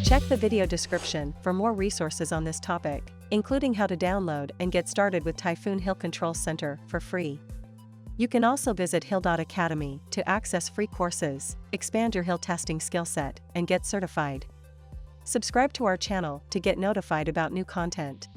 Check the video description for more resources on this topic, including how to download and get started with Typhoon HIL Control Center for free. You can also visit HIL Academy to access free courses, expand your HIL testing skill set, and get certified. Subscribe to our channel to get notified about new content.